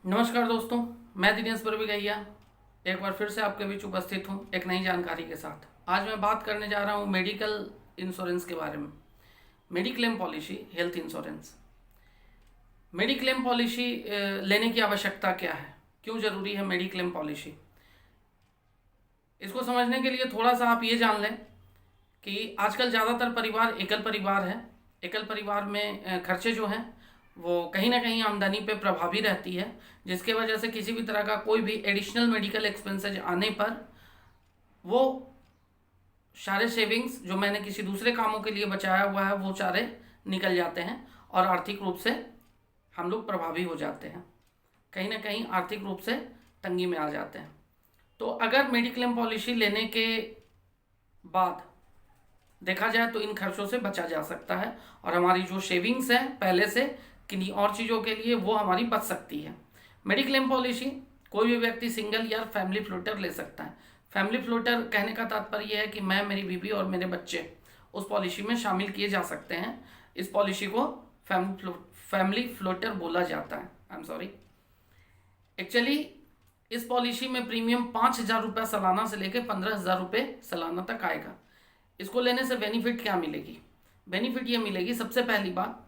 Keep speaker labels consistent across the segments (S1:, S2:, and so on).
S1: नमस्कार दोस्तों, मैं दिनेश बरबीघैया एक बार फिर से आपके बीच उपस्थित हूँ एक नई जानकारी के साथ। आज मैं बात करने जा रहा हूँ मेडिकल इंश्योरेंस के बारे में। Mediclaim policy, health insurance. Mediclaim policy लेने की आवश्यकता क्या है, क्यों ज़रूरी है मेडिक्लेम पॉलिसी? इसको समझने के लिए थोड़ा सा आप ये जान लें कि आजकल ज़्यादातर परिवार एकल परिवार है। एकल परिवार में खर्चे जो हैं वो कहीं ना कहीं आमदनी पे प्रभावी रहती है, जिसके वजह से किसी भी तरह का कोई भी एडिशनल मेडिकल एक्सपेंसेज आने पर वो सारे सेविंग्स जो मैंने किसी दूसरे कामों के लिए बचाया हुआ है वो सारे निकल जाते हैं और आर्थिक रूप से हम लोग प्रभावी हो जाते हैं, कहीं ना कहीं आर्थिक रूप से तंगी में आ जाते हैं। तो अगर मेडिक्लेम पॉलिसी लेने के बाद देखा जाए तो इन खर्चों से बचा जा सकता है और हमारी जो सेविंग्स है पहले से किन्हीं और चीज़ों के लिए वो हमारी बच सकती है। मेडिक्लेम पॉलिसी कोई भी व्यक्ति सिंगल या फैमिली फ्लोटर ले सकता है। फैमिली फ्लोटर कहने का तात्पर्य है कि मैं, मेरी बीवी और मेरे बच्चे उस पॉलिसी में शामिल किए जा सकते हैं। इस पॉलिसी को फैमिली फ्लोटर बोला जाता है। आई एम सॉरी, एक्चुअली इस पॉलिसी में प्रीमियम 5,000 रुपये सालाना से लेकर 15,000 रुपये सालाना तक आएगा। इसको लेने से बेनिफिट क्या मिलेगी? बेनिफिट ये मिलेगी, सबसे पहली बात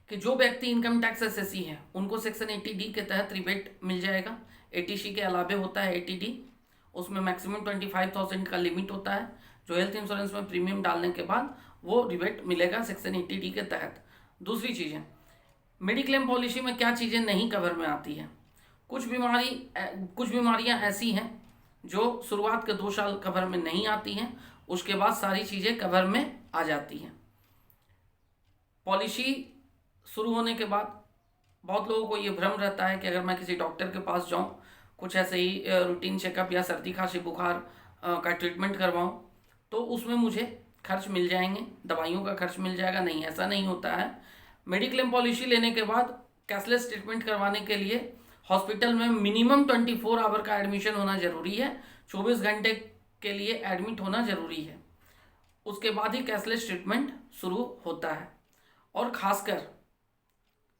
S1: कि जो व्यक्ति इनकम टैक्स एसएससी है उनको सेक्शन 80D के तहत रिबेट मिल जाएगा। एटीसी के अलावे होता है 80D, उसमें मैक्सिमम 25,000 का लिमिट होता है। जो हेल्थ इंश्योरेंस में प्रीमियम डालने के बाद वो रिबेट मिलेगा सेक्शन 80D के तहत। दूसरी चीज़ें, मेडिक्लेम पॉलिसी में क्या चीज़ें नहीं कवर में आती हैं? कुछ बीमारियां ऐसी हैं जो शुरुआत के 2 साल कवर में नहीं आती हैं, उसके बाद सारी चीज़ें कवर में आ जाती हैं। पॉलिसी शुरू होने के बाद बहुत लोगों को ये भ्रम रहता है कि अगर मैं किसी डॉक्टर के पास जाऊं, कुछ ऐसे ही रूटीन चेकअप या सर्दी खांसी बुखार का ट्रीटमेंट करवाऊं तो उसमें मुझे खर्च मिल जाएंगे, दवाइयों का खर्च मिल जाएगा। नहीं, ऐसा नहीं होता है। मेडिक्लेम पॉलिसी लेने के बाद कैशलेस ट्रीटमेंट करवाने के लिए हॉस्पिटल में मिनिमम 24 आवर का एडमिशन होना ज़रूरी है। 24 घंटे के लिए एडमिट होना ज़रूरी है, उसके बाद ही कैशलेस ट्रीटमेंट शुरू होता है। और ख़ासकर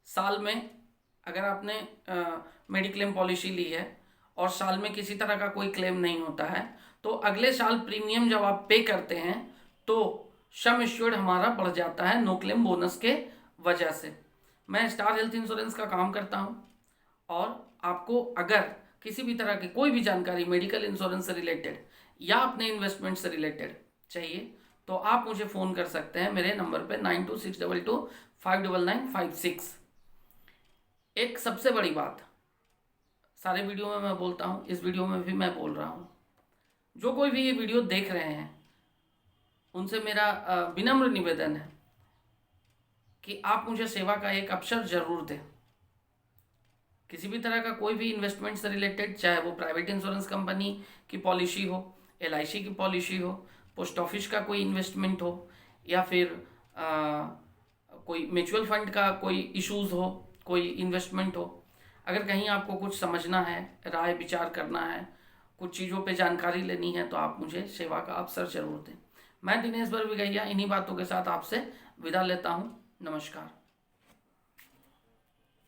S1: साल में अगर आपने मेडिक्लेम पॉलिसी ली है और साल में किसी तरह का कोई क्लेम नहीं होता है तो अगले साल प्रीमियम जब आप पे करते हैं तो सम एश्योर्ड हमारा बढ़ जाता है नो क्लेम बोनस के वजह से। मैं स्टार हेल्थ इंश्योरेंस का काम करता हूं और आपको अगर किसी भी तरह की कोई भी जानकारी मेडिकल इंश्योरेंस से रिलेटेड या अपने इन्वेस्टमेंट से रिलेटेड चाहिए तो आप मुझे फ़ोन कर सकते हैं मेरे नंबर पे 9262259956। एक सबसे बड़ी बात सारे वीडियो में मैं बोलता हूँ, इस वीडियो में भी मैं बोल रहा हूँ, जो कोई भी ये वीडियो देख रहे हैं उनसे मेरा विनम्र निवेदन है कि आप मुझे सेवा का एक अवसर जरूर दें। किसी भी तरह का कोई भी इन्वेस्टमेंट से रिलेटेड, चाहे वो प्राइवेट इंश्योरेंस कंपनी की पॉलिसी हो, LIC की पॉलिसी हो, पोस्ट ऑफिस का कोई इन्वेस्टमेंट हो या फिर कोई म्यूचुअल फंड का कोई इश्यूज़ हो, कोई इन्वेस्टमेंट हो, अगर कहीं आपको कुछ समझना है, राय विचार करना है, कुछ चीज़ों पे जानकारी लेनी है तो आप मुझे सेवा का अवसर जरूर दें। मैं दिनेश बरबीघैया इन्हीं बातों के साथ आपसे विदा लेता हूँ। नमस्कार।